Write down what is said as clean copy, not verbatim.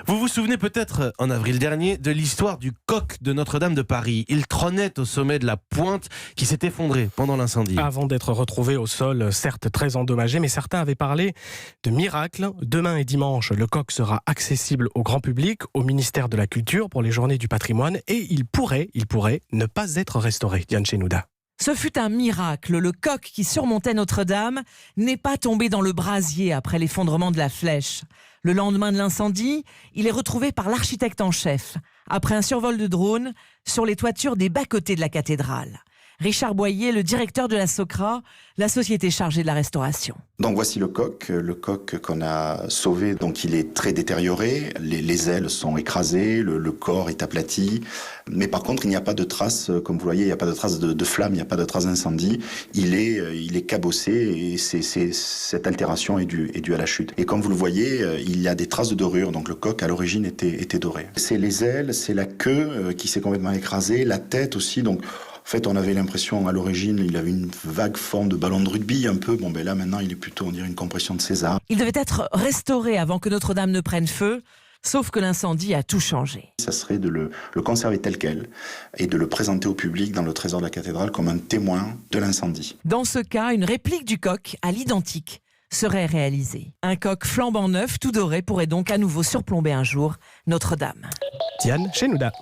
Vous vous souvenez peut-être, en avril dernier, de l'histoire du coq de Notre-Dame de Paris. Il trônait au sommet de la pointe qui s'est effondrée pendant l'incendie. Avant d'être retrouvé au sol, certes très endommagé, mais certains avaient parlé de miracle. Demain et dimanche, le coq sera accessible au grand public, au ministère de la Culture pour les Journées du patrimoine, et il pourrait ne pas être restauré. Diane Chenouda. Ce fut un miracle. Le coq qui surmontait Notre-Dame n'est pas tombé dans le brasier après l'effondrement de la flèche. Le lendemain de l'incendie, il est retrouvé par l'architecte en chef, après un survol de drone sur les toitures des bas-côtés de la cathédrale. Richard Boyer, le directeur de la Socra, la société chargée de la restauration. Donc voici le coq qu'on a sauvé. Donc il est très détérioré, les ailes sont écrasées, le corps est aplati. Mais par contre, il n'y a pas de traces, comme vous voyez, il n'y a pas de traces de flamme, il n'y a pas de traces d'incendie. Il est cabossé et cette altération est due à la chute. Et comme vous le voyez, il y a des traces de dorure. Donc le coq à l'origine était doré. C'est les ailes, c'est la queue qui s'est complètement écrasée, la tête aussi. Donc en fait, on avait l'impression, à l'origine, il avait une vague forme de ballon de rugby, un peu. Bon, ben là, maintenant, il est plutôt, on dirait, une compression de César. Il devait être restauré avant que Notre-Dame ne prenne feu, sauf que l'incendie a tout changé. Ça serait de le conserver tel quel et de le présenter au public dans le trésor de la cathédrale comme un témoin de l'incendie. Dans ce cas, une réplique du coq, à l'identique, serait réalisée. Un coq flambant neuf, tout doré, pourrait donc à nouveau surplomber un jour Notre-Dame. Diane Chenouda.